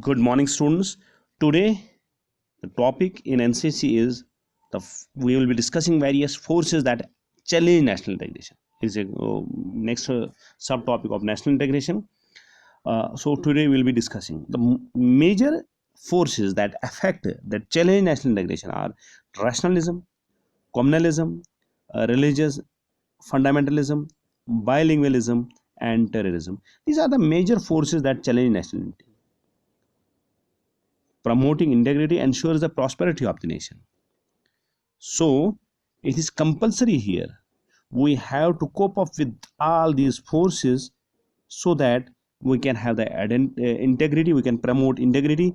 Good morning, students. Today, the topic in NCC is we will be discussing various forces that challenge national integration. Is a next subtopic of national integration. So today we will be discussing the major forces that affect that challenge national integration are rationalism, communalism, religious fundamentalism, bilingualism, and terrorism. These are the major forces that challenge national unity. Promoting integrity ensures the prosperity of the nation. So, it is compulsory here. We have to cope up with all these forces so that we can have the integrity, we can promote integrity.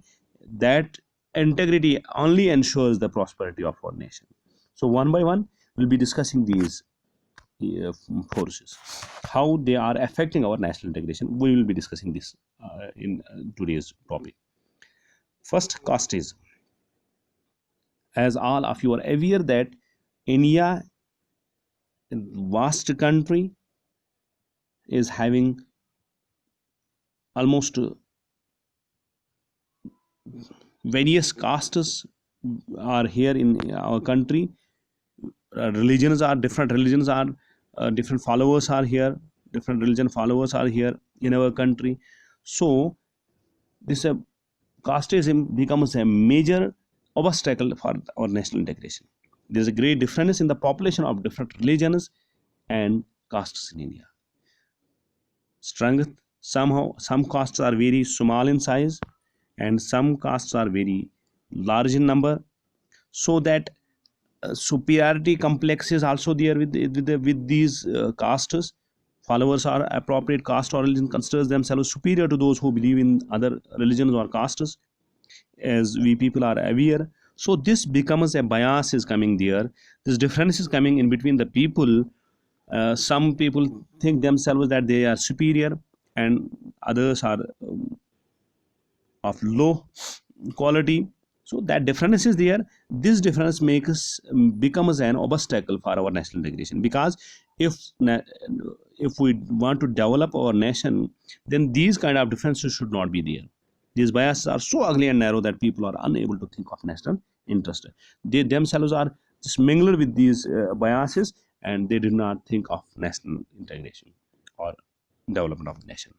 That integrity only ensures the prosperity of our nation. So, one by one, we'll be discussing these uh, forces, how they are affecting our national integration. We will be discussing this in today's topic. First, casteism. As all of you are aware that India, vast country, is having almost various castes are here in our country. Religions are different. Religions are different. Followers are here. Different religion followers are here in our country. So this casteism becomes a major obstacle for our national integration. There is a great difference in the population of different religions and castes in India. Strength, somehow some castes are very small in size and some castes are very large in number, so that superiority complex is also there with these castes. Followers are appropriate caste or religion considers themselves superior to those who believe in other religions or castes, as we people are aware. So this becomes a bias is coming there. This difference is coming in between the people. Some people think themselves that they are superior and others are of low quality. So that difference is there. This difference makes becomes an obstacle for our national integration, because if if we want to develop our nation, then these kind of differences should not be there. These biases are so ugly and narrow that people are unable to think of national interest. They themselves are just mingled with these biases, and they do not think of national integration or development of the nation.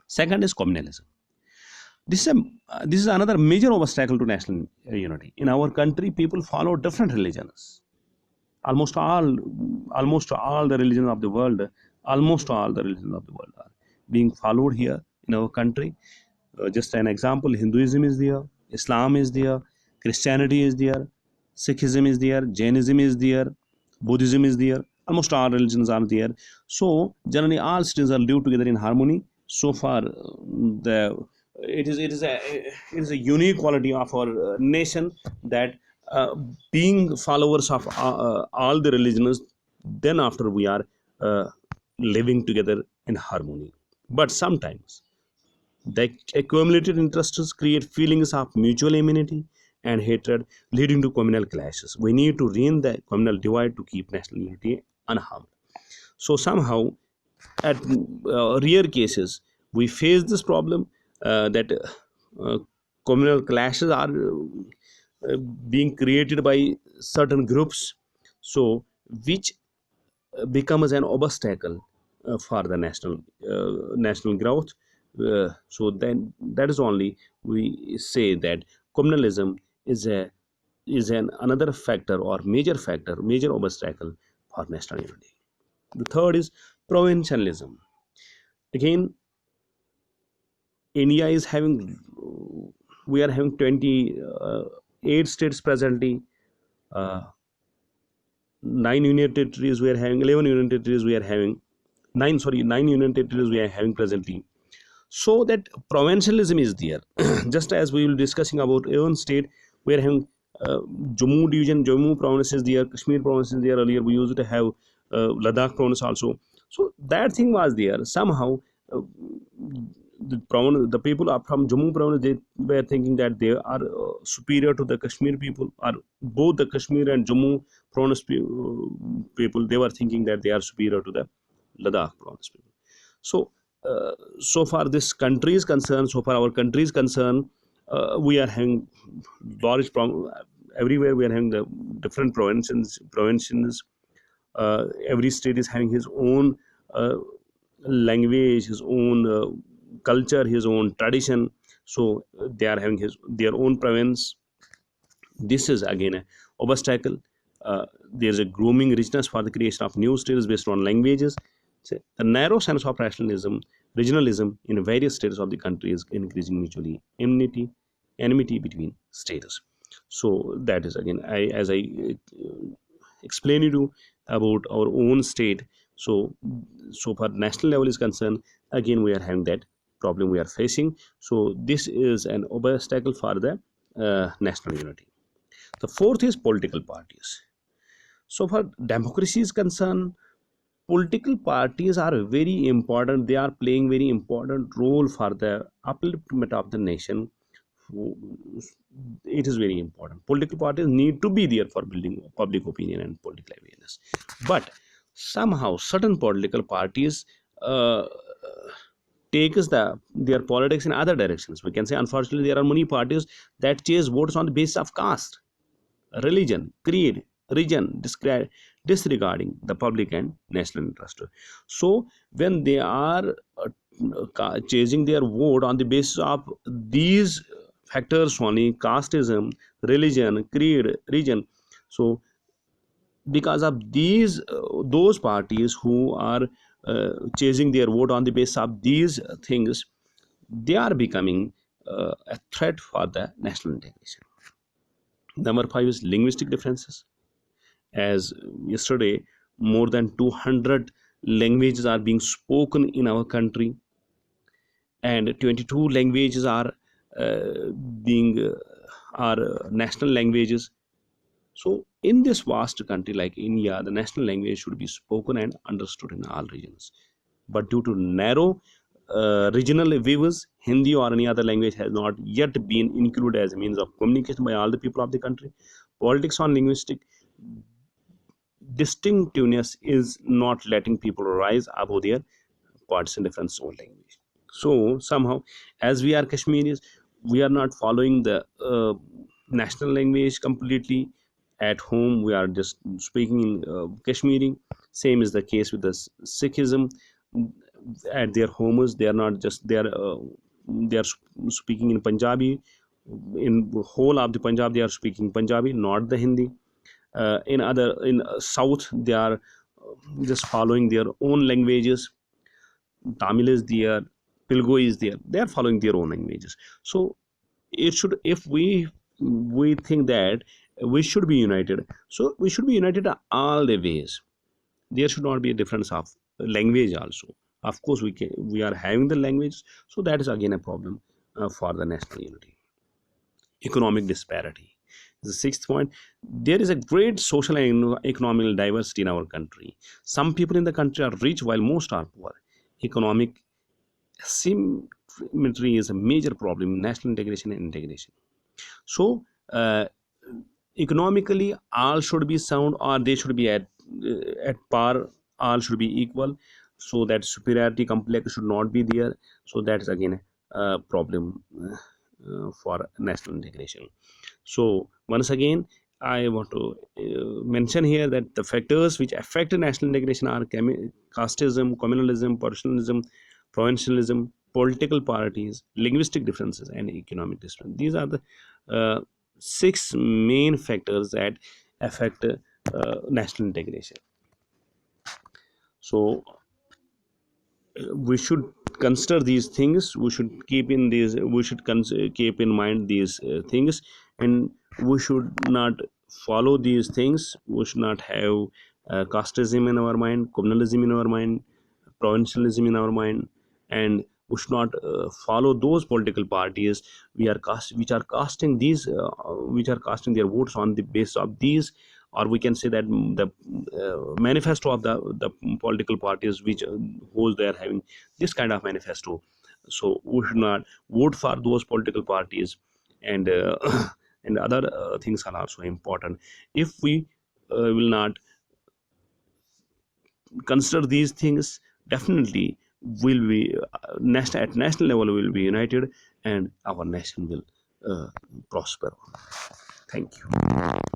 Second is communalism. This is another major obstacle to national unity. In our country, people follow different religions. Almost all, almost all the religions of the world, almost all the religions of the world are being followed here in our country. Just an example: Hinduism is there, Islam is there, Christianity is there, Sikhism is there, Jainism is there, Buddhism is there. Almost all religions are there. So generally, all citizens are live together in harmony. So far, the it is a unique quality of our nation that uh, being followers of all the religions, then after we are uh, living together in harmony. But sometimes the accumulated interests create feelings of mutual enmity and hatred, leading to communal clashes. We need to rein the communal divide to keep national unity unharmed. So somehow, at rare cases, we face this problem that uh, communal clashes are being created by certain groups, so which becomes an obstacle for the national growth. So then that is only we say that communalism is an another factor or major obstacle for national unity. The third is provincialism. Again, India is having, we are having 28 states presently, uh, 9 union territories we are having, 11 union territories we are having, 9 union territories we are having presently. So that provincialism is there. Just as we will discussing about one state, we are having Jammu division, Jammu province is there, Kashmir province is there. Earlier we used to have Ladakh province also. So that thing was there. Somehow uh, the people are from Jammu province, they were thinking that they are superior to the Kashmir people, or both the Kashmir and Jammu province people, they were thinking that they are superior to the Ladakh province people. So so far this country is concerned, so far our country is concerned, we are having large problem everywhere. We are having the different provinces. Every state is having his own language, his own culture, his own tradition. So they are having their own province. This is again a obstacle. There's a grooming richness for the creation of new states based on languages. So the narrow sense of rationalism, regionalism in various states of the country is increasing mutually enmity between states. So that is again, as I explain you about our own state. So so far national level is concerned, again we are having that problem we are facing. So this is an obstacle for the national unity. The fourth is political parties. So far democracy is concerned, political parties are very important. They are playing very important role for the upliftment of the nation. It is very important. Political parties need to be there for building public opinion and political awareness. But somehow certain political parties takes their politics in other directions. We can say unfortunately there are many parties that chase votes on the basis of caste, religion, creed, region, disregarding the public and national interest. So when they are chasing their vote on the basis of these factors only, casteism, religion, creed, region, so because of these those parties who are chasing their vote on the basis of these things, they are becoming a threat for the national integration. Number five is linguistic differences. As yesterday, more than 200 languages are being spoken in our country, and 22 languages are being are national languages. So in this vast country like India, the national language should be spoken and understood in all regions. But due to narrow regional views, Hindi or any other language has not yet been included as a means of communication by all the people of the country. Politics on linguistic distinctiveness is not letting people rise above their partisan difference own language. So somehow, as we are Kashmiris, we are not following the national language completely. At home, we are just speaking in Kashmiri. Same is the case with the Sikhism. At their homes, they are not just they are speaking in Punjabi. In whole of the Punjab, they are speaking Punjabi, not the Hindi. In South, they are just following their own languages. Tamil is there, Telugu is there. They are following their own languages. So it should, if we think that we should be united, so we should be united all the ways. There should not be a difference of language also. Of course, we are having the language, so that is again a problem for the national unity. Economic disparity. The sixth point, there is a great social and economic diversity in our country. Some people in the country are rich while most are poor. Economic symmetry is a major problem in national integration and integration. So economically all should be sound, or they should be at par, all should be equal, so that superiority complex should not be there. So that is again a problem for national integration. So once again, I want to mention here that the factors which affect national integration are casteism, communalism, personalism, provincialism, political parties, linguistic differences, and economic difference. These are the six main factors that affect national integration. So we should consider these things. We should keep in these. We should keep in mind these things, and we should not follow these things. We should not have casteism in our mind, communalism in our mind, provincialism in our mind, and we should not follow those political parties which are casting these which are casting their votes on the basis of these, or we can say that the manifesto of the political parties which whose they are having this kind of manifesto. So we should not vote for those political parties, and and other things are also important. If we will not consider these things, definitely will be at national level will be united, and our nation will prosper. Thank you.